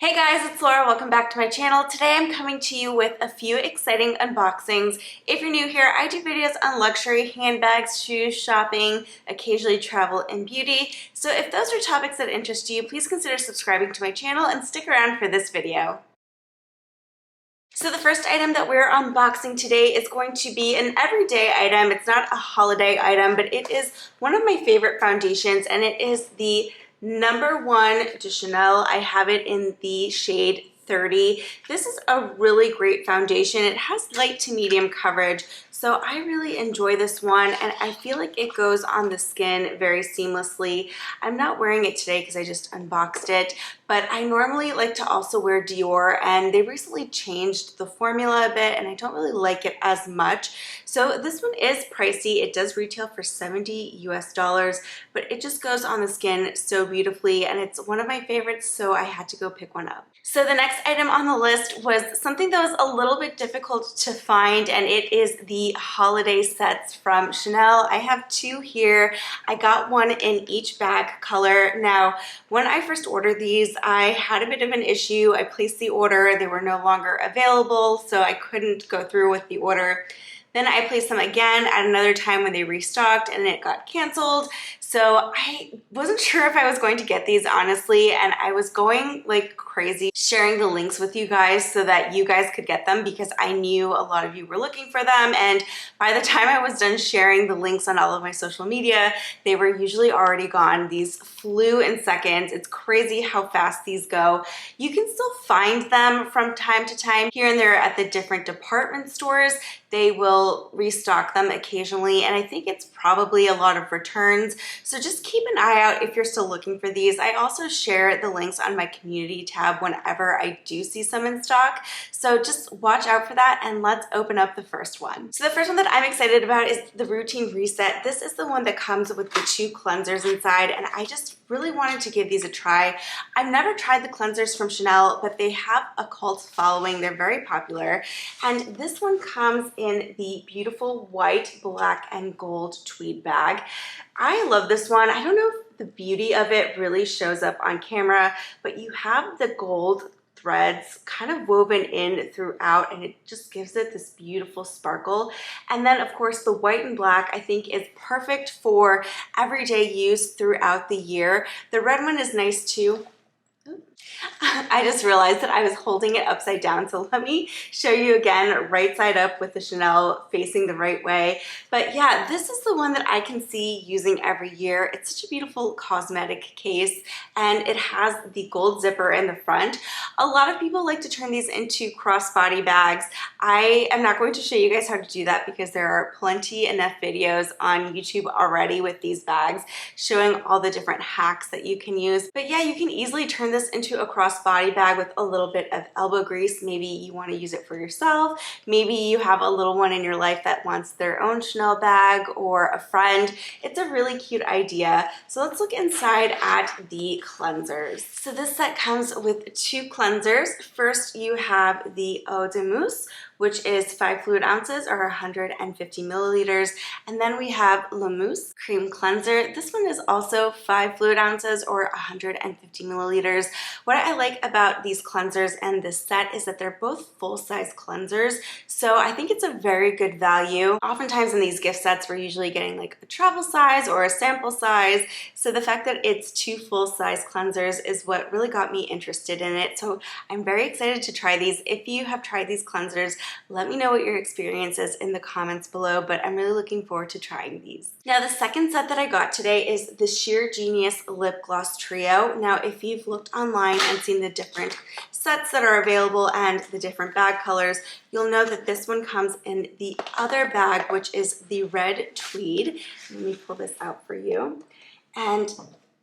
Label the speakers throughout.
Speaker 1: Hey guys, it's Laura. Welcome back to my channel. Today I'm coming to you with a few exciting unboxings. If you're new here, I do videos on luxury, handbags, shoes, shopping, occasionally travel and beauty. So if those are topics that interest you, please consider subscribing to my channel and stick around for this video. So the first item that we're unboxing today is going to be an everyday item. It's not a holiday item, but it is one of my favorite foundations, and it is the #1 de Chanel. I have it in the shade 30. This is a really great foundation. It has light to medium coverage, so I really enjoy this one, and I feel like it goes on the skin very seamlessly. I'm not wearing it today because I just unboxed it, but I normally like to also wear Dior, and they recently changed the formula a bit, and I don't really like it as much. So this one is pricey. It does retail for $70 US, but it just goes on the skin so beautifully, and it's one of my favorites, so I had to go pick one up. So the next item on the list was something that was a little bit difficult to find, and it is the holiday sets from Chanel. I have two here. I got one in each bag color. Now, when I first ordered these, I had a bit of an issue. I placed the order. They were no longer available, so I couldn't go through with the order. Then I placed them again at another time when they restocked and it got canceled. So I wasn't sure if I was going to get these, honestly, and I was going like crazy sharing the links with you guys so that you guys could get them, because I knew a lot of you were looking for them, and by the time I was done sharing the links on all of my social media, they were usually already gone. These flew in seconds. It's crazy how fast these go. You can still find them from time to time here and there at the different department stores. They will restock them occasionally, and I think it's probably a lot of returns. So just keep an eye out if you're still looking for these. I also share the links on my community tab whenever I do see some in stock. So just watch out for that, and let's open up the first one. So the first one that I'm excited about is the Routine Reset. This is the one that comes with the 2 cleansers inside, and I just really wanted to give these a try. I've never tried the cleansers from Chanel, but they have a cult following. They're very popular. And this one comes in the beautiful white, black, and gold tweed bag. I love this one. I don't know if the beauty of it really shows up on camera, but you have the gold threads kind of woven in throughout, and it just gives it this beautiful sparkle. And then of course the white and black I think is perfect for everyday use throughout the year. The red one is nice too. I just realized that I was holding it upside down, so let me show you again, right side up with the Chanel facing the right way. But yeah, this is the one that I can see using every year. It's such a beautiful cosmetic case, and it has the gold zipper in the front. A lot of people like to turn these into crossbody bags. I am not going to show you guys how to do that because there are plenty enough videos on YouTube already with these bags showing all the different hacks that you can use. But yeah, you can easily turn this into a crossbody bag with a little bit of elbow grease. Maybe you want to use it for yourself. Maybe you have a little one in your life that wants their own Chanel bag, or a friend. It's a really cute idea. So let's look inside at the cleansers. So this set comes with 2 cleansers. First, you have the Eau de Mousse, which is 5 fluid ounces or 150 milliliters. And then we have La Mousse Cream Cleanser. This one is also 5 fluid ounces or 150 milliliters. What I like about these cleansers and this set is that they're both full-size cleansers. So I think it's a very good value. Oftentimes in these gift sets, we're usually getting like a travel size or a sample size. So the fact that it's 2 full-size cleansers is what really got me interested in it. So I'm very excited to try these. If you have tried these cleansers, let me know what your experience is in the comments below, but I'm really looking forward to trying these. Now, the second set that I got today is the Sheer Genius Lip Gloss Trio. Now, if you've looked online and seen the different sets that are available and the different bag colors, you'll know that this one comes in the other bag, which is the red tweed. Let me pull this out for you. And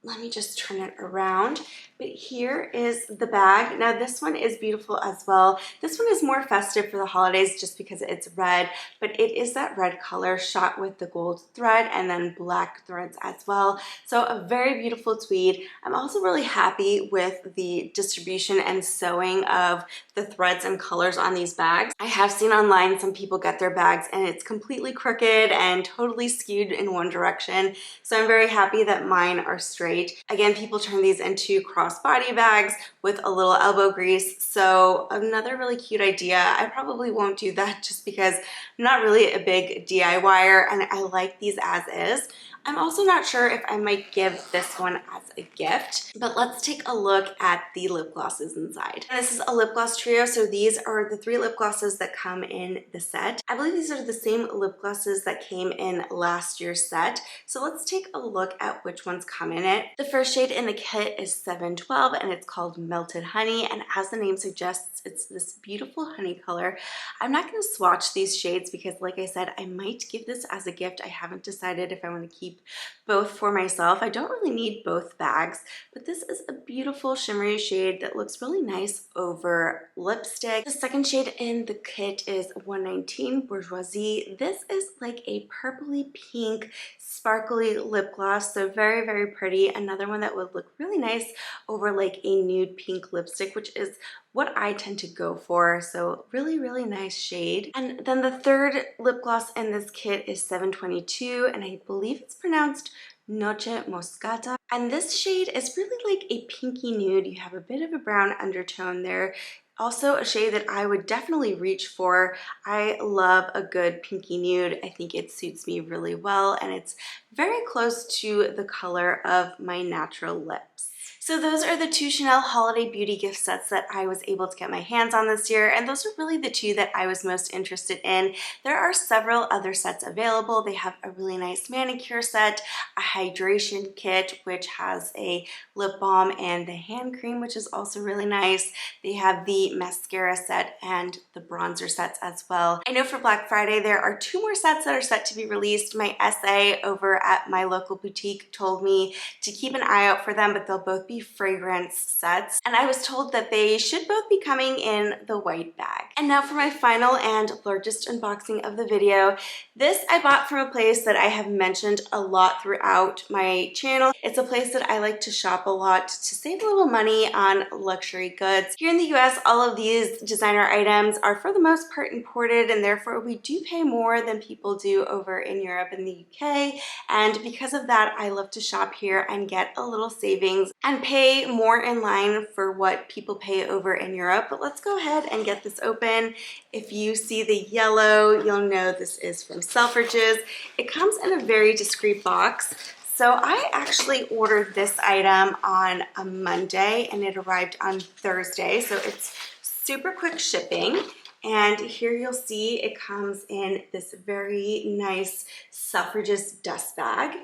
Speaker 1: let me just turn it around. But here is the bag. Now this one is beautiful as well. This one is more festive for the holidays just because it's red, but it is that red color shot with the gold thread and then black threads as well. So a very beautiful tweed. I'm also really happy with the distribution and sewing of the threads and colors on these bags. I have seen online some people get their bags and it's completely crooked and totally skewed in one direction. So I'm very happy that mine are straight great. Again, people turn these into crossbody bags with a little elbow grease. So another really cute idea. I probably won't do that just because I'm not really a big DIYer and I like these as is. I'm also not sure if I might give this one as a gift, but let's take a look at the lip glosses inside. And this is a lip gloss trio, so these are the 3 lip glosses that come in the set. I believe these are the same lip glosses that came in last year's set, so let's take a look at which ones come in it. The first shade in the kit is 712 and it's called Melted Honey, and as the name suggests, it's this beautiful honey color. I'm not going to swatch these shades because, like I said, I might give this as a gift. I haven't decided if I want to keep both for myself. I don't really need both bags, but this is a beautiful shimmery shade that looks really nice over lipstick. The second shade in the kit is 119 Bourgeoisie. This is like a purpley pink sparkly lip gloss, so very, very pretty. Another one that would look really nice over like a nude pink lipstick, which is what I tend to go for. So really, really nice shade. And then the third lip gloss in this kit is 722, and I believe it's pronounced Noche Moscata. And this shade is really like a pinky nude. You have a bit of a brown undertone there. Also a shade that I would definitely reach for. I love a good pinky nude. I think it suits me really well, and it's very close to the color of my natural lips. So those are the 2 Chanel holiday beauty gift sets that I was able to get my hands on this year, and those are really the 2 that I was most interested in. There are several other sets available. They have a really nice manicure set, a hydration kit, which has a lip balm and the hand cream, which is also really nice. They have the mascara set and the bronzer sets as well. I know for Black Friday there are 2 more sets that are set to be released. My SA over at my local boutique told me to keep an eye out for them, but they'll both be fragrance sets, and I was told that they should both be coming in the white bag. And now for my final and largest unboxing of the video. This I bought from a place that I have mentioned a lot throughout my channel. It's a place that I like to shop a lot to save a little money on luxury goods. Here in the US, all of these designer items are for the most part imported, and therefore we do pay more than people do over in Europe and the UK, and because of that I love to shop here and get a little savings and pay more in line for what people pay over in Europe. But let's go ahead and get this open. If you see the yellow, you'll know this is from Selfridges. It comes in a very discreet box. So I actually ordered this item on a Monday and it arrived on Thursday. So it's super quick shipping. And here you'll see it comes in this very nice Selfridges dust bag.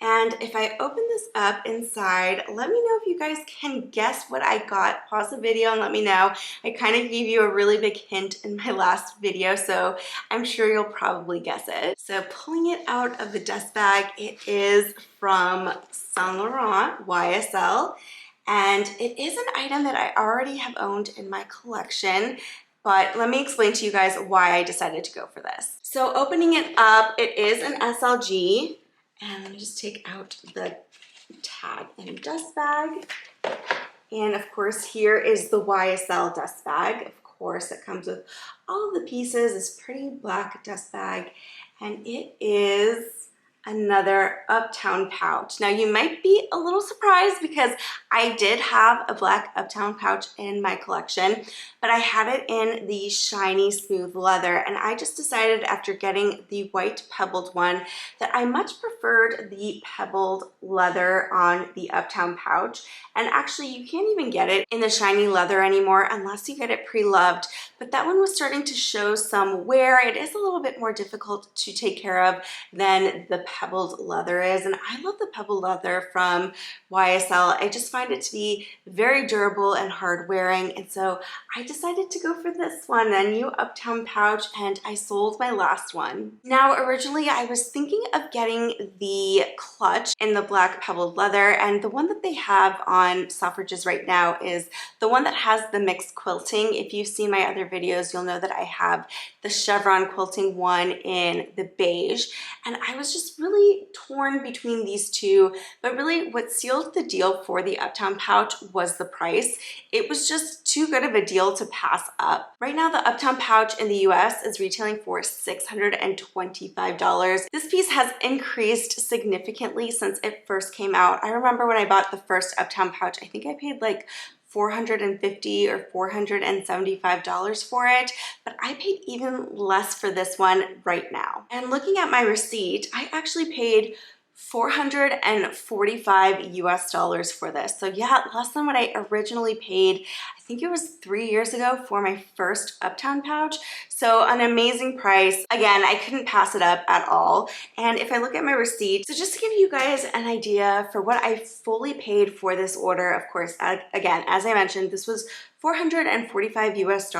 Speaker 1: And if I open this up inside, let me know if you guys can guess what I got. Pause the video and let me know. I kind of gave you a really big hint in my last video, so I'm sure you'll probably guess it. So pulling it out of the dust bag, it is from Saint Laurent YSL. And it is an item that I already have owned in my collection. But let me explain to you guys why I decided to go for this. So opening it up, it is an SLG. And let me just take out the tag and dust bag. And of course, here is the YSL dust bag. Of course, it comes with all of the pieces, this pretty black dust bag. And it is another Uptown pouch. Now you might be a little surprised because I did have a black Uptown pouch in my collection, but I had it in the shiny smooth leather, and I just decided after getting the white pebbled one that I much preferred the pebbled leather on the Uptown pouch. And actually you can't even get it in the shiny leather anymore unless you get it pre-loved, but that one was starting to show some wear. It is a little bit more difficult to take care of than the pebbled leather is, and I love the pebbled leather from YSL. I just find it to be very durable and hard wearing, and so I decided to go for this one, a new Uptown pouch, and I sold my last one. Now originally I was thinking of getting the clutch in the black pebbled leather, and the one that they have on Selfridges right now is the one that has the mixed quilting. If you've seen my other videos, you'll know that I have the chevron quilting one in the beige, and I was just really torn between these two, but really what sealed the deal for the Uptown pouch was the price. It was just too good of a deal to pass up. Right now, the Uptown pouch in the US is retailing for $625. This piece has increased significantly since it first came out. I remember when I bought the first Uptown pouch, I think I paid like $450 or $475 for it, but I paid even less for this one right now. And looking at my receipt, I actually paid $445 US for this. So yeah, less than what I originally paid. I think it was 3 years ago for my first Uptown pouch. So an amazing price. Again, I couldn't pass it up at all. And if I look at my receipt, so just to give you guys an idea for what I fully paid for this order, of course, again, as I mentioned, this was $445 US.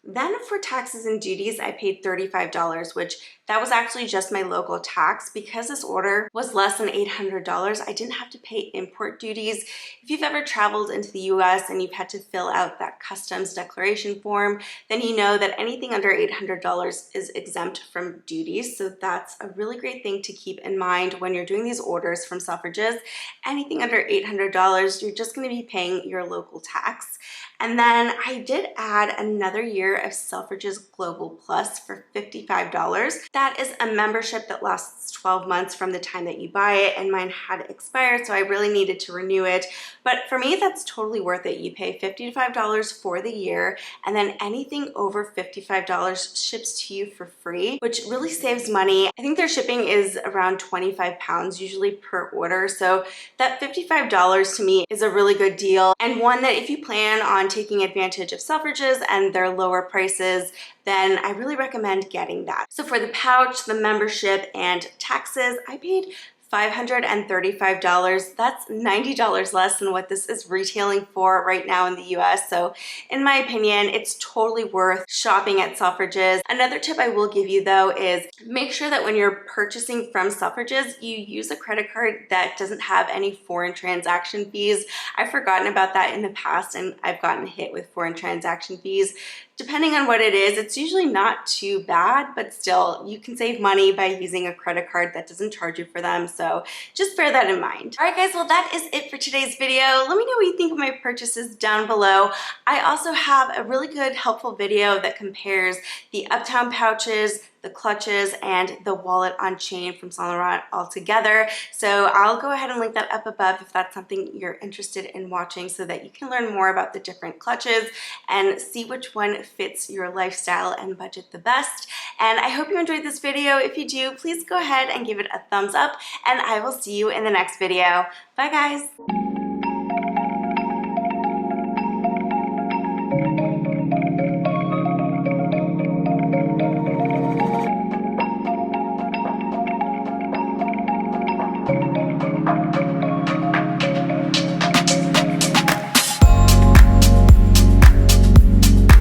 Speaker 1: Then for taxes and duties, I paid $35, which that was actually just my local tax. Because this order was less than $800, I didn't have to pay import duties. If you've ever traveled into the US and you've had to fill out that customs declaration form, then you know that anything under $800 is exempt from duties. So that's a really great thing to keep in mind when you're doing these orders from Selfridges. Anything under $800, you're just going to be paying your local tax. And then I did add another year of Selfridges Global Plus for $55. That is a membership that lasts 12 months from the time that you buy it, and mine had expired, so I really needed to renew it. But for me, that's totally worth it. You pay $55 for the year, and then anything over $55 ships to you for free, which really saves money. I think their shipping is around 25 pounds usually per order, so that $55 to me is a really good deal, and one that if you plan on taking advantage of Selfridges and their lower prices, then I really recommend getting that. So for the pouch, the membership, and taxes, I paid $535. That's $90 less than what this is retailing for right now in the US. So in my opinion, it's totally worth shopping at Selfridges. Another tip I will give you though is make sure that when you're purchasing from Selfridges, you use a credit card that doesn't have any foreign transaction fees. I've forgotten about that in the past and I've gotten hit with foreign transaction fees. Depending on what it is, it's usually not too bad, but still, you can save money by using a credit card that doesn't charge you for them, so just bear that in mind. All right, guys, well, that is it for today's video. Let me know what you think of my purchases down below. I also have a really good, helpful video that compares the Uptown pouches, the clutches, and the wallet on chain from Saint Laurent all together. So I'll go ahead and link that up above if that's something you're interested in watching so that you can learn more about the different clutches and see which one fits your lifestyle and budget the best. And I hope you enjoyed this video. If you do, please go ahead and give it a thumbs up, and I will see you in the next video. Bye, guys.